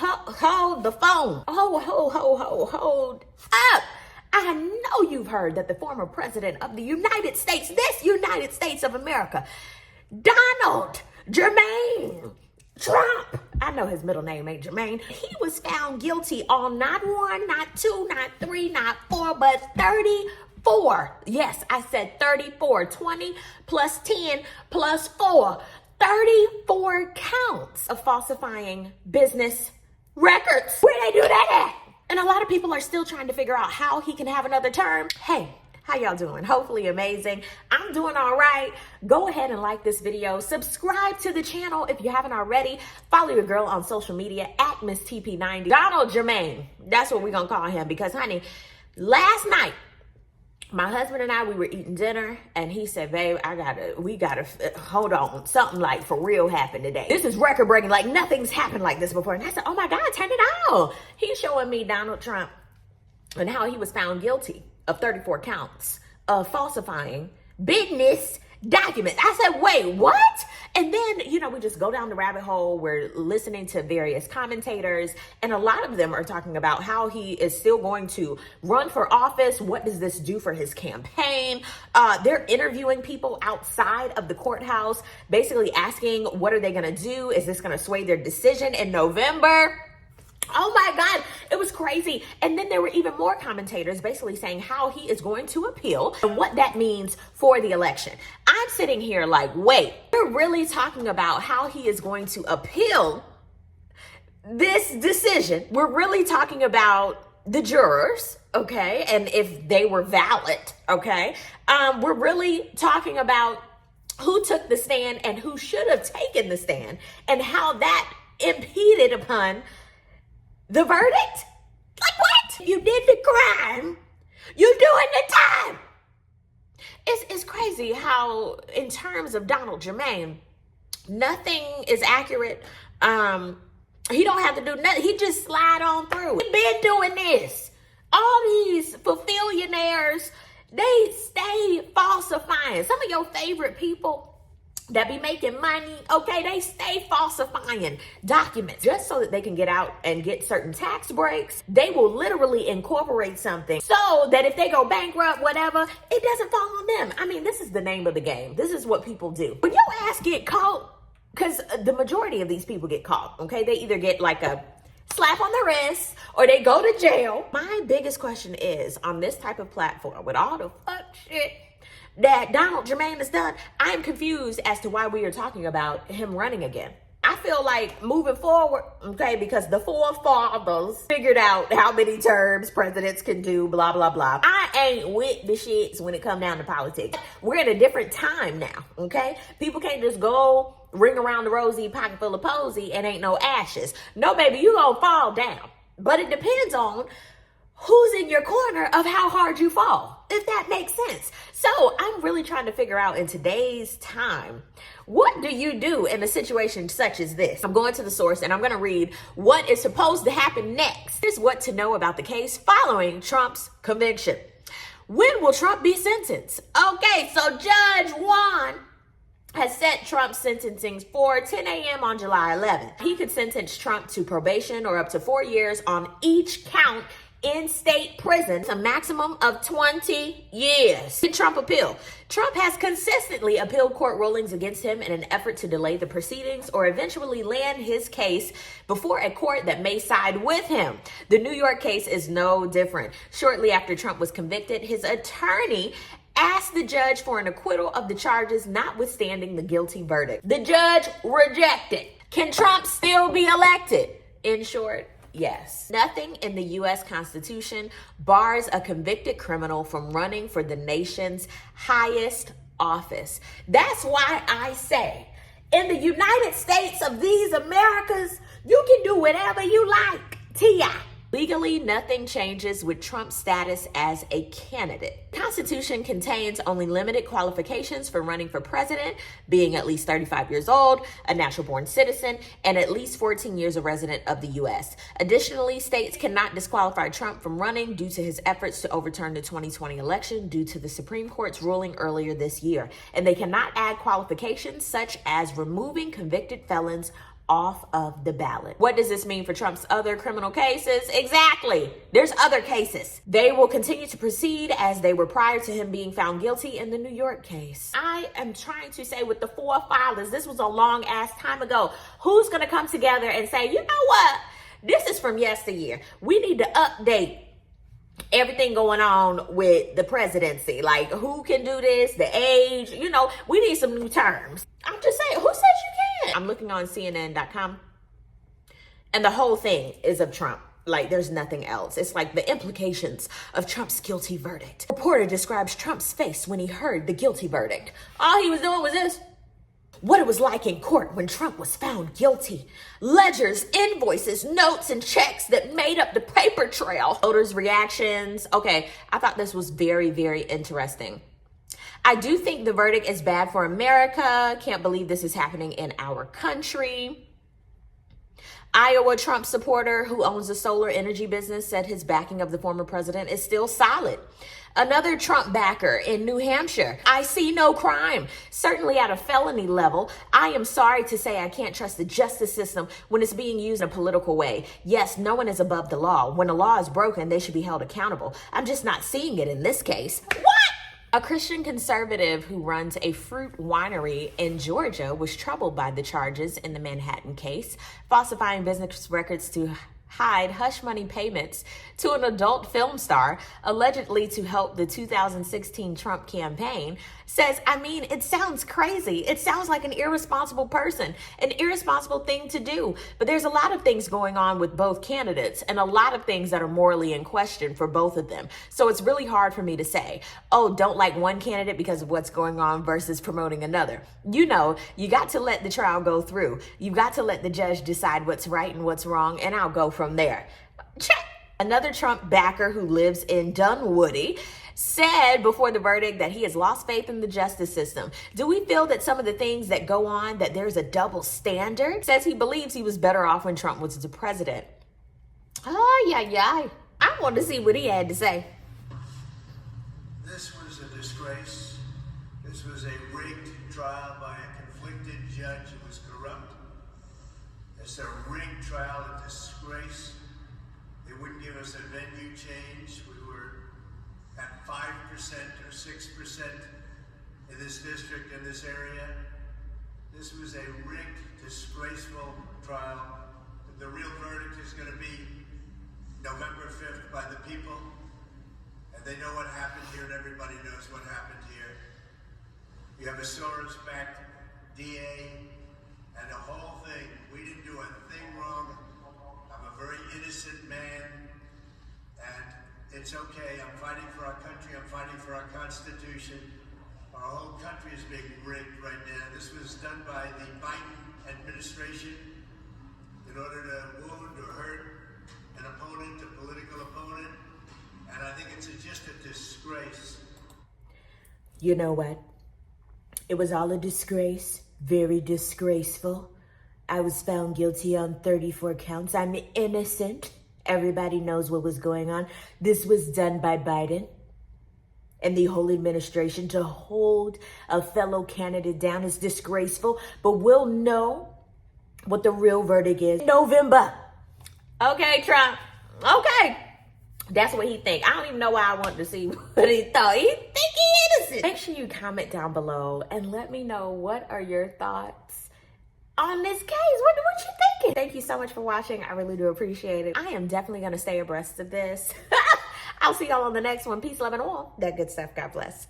hold the phone. Hold up. I know you've heard that the former president of the United States, this United States of America, Donald Jermaine Trump, I know his middle name ain't Jermaine, he was found guilty on not one, not two, not three, not four, but 34. Yes, I said 34. 20 plus 10 plus 4. 34 counts of falsifying business records. Where they do that at? And a lot of people are still trying to figure out how he can have another term. Hey, how y'all doing? Hopefully amazing. I'm doing all right. Go ahead and like this video. Subscribe to the channel if you haven't already. Follow your girl on social media at Miss TP90. Donald Jermaine, that's what we're going to call him because, honey, last night, my husband and I, we were eating dinner, and he said, babe, we gotta, hold on. Something like for real happened today. This is record breaking, like nothing's happened like this before. And I said, oh my God, turn it on. He's showing me Donald Trump and how he was found guilty of 34 counts of falsifying business documents. I said, wait, what? And then, we just go down the rabbit hole. We're listening to various commentators, and a lot of them are talking about how he is still going to run for office. What does this do for his campaign? They're interviewing people outside of the courthouse, basically asking, what are they going to do? Is this going to sway their decision in November? Oh my God, it was crazy. And then there were even more commentators basically saying how he is going to appeal and what that means for the election. I'm sitting here like, wait, we're really talking about how he is going to appeal this decision. We're really talking about the jurors, okay? And if they were valid, okay? We're really talking about who took the stand and who should have taken the stand and how that impeded upon the verdict? Like what? You did the crime. You're doing the time. It's crazy how, in terms of Donald Jermaine, nothing is accurate. He don't have to do nothing. He just slide on through. We've been doing this. All these fulfillionaires, they stay falsifying. Some of your favorite people that be making money, okay, they stay falsifying documents just so that they can get out and get certain tax breaks. They will literally incorporate something so that if they go bankrupt, whatever, it doesn't fall on them. I mean, this is the name of the game. This is what people do. When your ass get caught, because the majority of these people get caught, okay, they either get like a slap on the wrist or they go to jail. My biggest question is, on this type of platform, with all the fuck shit that Donald Jermaine has done, I am confused as to why we are talking about him running again. I feel like moving forward, okay, because the forefathers figured out how many terms presidents can do, blah, blah, blah. I ain't with the shits when it come down to politics. We're in a different time now, okay? People can't just go ring around the rosy, pocket full of posy, and ain't no ashes. No, baby, you gonna fall down. But it depends on who's in your corner of how hard you fall, if that makes sense. So I'm really trying to figure out in today's time, what do you do in a situation such as this? I'm going to the source and I'm going to read what is supposed to happen next. Here's what to know about the case following Trump's conviction. When will Trump be sentenced? Okay, so Judge Juan has set Trump's sentencing for 10 a.m. on July 11th. He could sentence Trump to probation or up to 4 years on each count in state prison, a maximum of 20 years. Did Trump appeal? Trump has consistently appealed court rulings against him in an effort to delay the proceedings or eventually land his case before a court that may side with him. The New York case is no different. Shortly after Trump was convicted, his attorney asked the judge for an acquittal of the charges, notwithstanding the guilty verdict. The judge rejected. Can Trump still be elected? In short, yes. Nothing in the U.S. Constitution bars a convicted criminal from running for the nation's highest office. That's why I say, in the United States of these Americas, you can do whatever you like. T.I. Legally, nothing changes with Trump's status as a candidate. The Constitution contains only limited qualifications for running for president, being at least 35 years old, a natural-born citizen, and at least 14 years a resident of the U.S. Additionally, states cannot disqualify Trump from running due to his efforts to overturn the 2020 election due to the Supreme Court's ruling earlier this year. And they cannot add qualifications such as removing convicted felons off of the ballot. What does this mean for Trump's other criminal cases? Exactly. There's other cases. They will continue to proceed as they were prior to him being found guilty in the New York case. I am trying to say with the four filers, this was a long ass time ago. Who's going to come together and say, you know what? This is from yesteryear. We need to update everything going on with the presidency. Like, who can do this, the age, we need some new terms. I'm just saying, who says you can't? I'm looking on CNN.com, and the whole thing is of Trump. Like, there's nothing else. It's like the implications of Trump's guilty verdict. Reporter describes Trump's face when he heard the guilty verdict. All he was doing was this. What it was like in court when Trump was found guilty. Ledgers, invoices, notes, and checks that made up the paper trail. Voters' reactions. Okay, I thought this was very, very interesting. I do think the verdict is bad for America. Can't believe this is happening in our country. Iowa Trump supporter who owns a solar energy business said his backing of the former president is still solid. Another Trump backer in New Hampshire. I see no crime, certainly at a felony level. I am sorry to say I can't trust the justice system when it's being used in a political way. Yes, no one is above the law. When a law is broken, they should be held accountable. I'm just not seeing it in this case. What? A Christian conservative who runs a fruit winery in Georgia was troubled by the charges in the Manhattan case, falsifying business records to hide hush money payments to an adult film star, allegedly to help the 2016 Trump campaign, says, it sounds crazy. It sounds like an irresponsible person, an irresponsible thing to do. But there's a lot of things going on with both candidates and a lot of things that are morally in question for both of them. So it's really hard for me to say, oh, don't like one candidate because of what's going on versus promoting another. You got to let the trial go through. You got to let the judge decide what's right and what's wrong, and I'll go from there. Check. Another Trump backer who lives in Dunwoody said before the verdict that he has lost faith in the justice system. Do we feel that some of the things that go on, that there's a double standard? Says he believes he was better off when Trump was the president. I want to see what he had to say. This was a disgrace. This was a rigged trial by a conflicted judge who was corrupt. It's a rigged trial, a disgrace. They wouldn't give us a venue change. We were at 5% or 6% in this district, in this area. This was a rigged, disgraceful trial. The real verdict is going to be November 5th by the people. And they know what happened here, and everybody knows what happened here. You have a Soros-backed DA and the whole thing. We didn't do a thing wrong. I'm a very innocent man, and it's okay. I'm fighting for our country. I'm fighting for our Constitution. Our whole country is being rigged right now. This was done by the Biden administration in order to wound or hurt an opponent, a political opponent, and I think it's just a disgrace. You know what? It was all a disgrace, very disgraceful. I was found guilty on 34 counts. I'm innocent. Everybody knows what was going on. This was done by Biden and the whole administration. To hold a fellow candidate down is disgraceful, but we'll know what the real verdict is in November. Okay, Trump. Okay. That's what he think. I don't even know why I wanted to see what he thought. He think he innocent. Make sure you comment down below and let me know what are your thoughts on this case. What you thinking? Thank you so much for watching. I really do appreciate it. I am definitely going to stay abreast of this. I'll see y'all on the next one. Peace, love, and all that good stuff. God bless.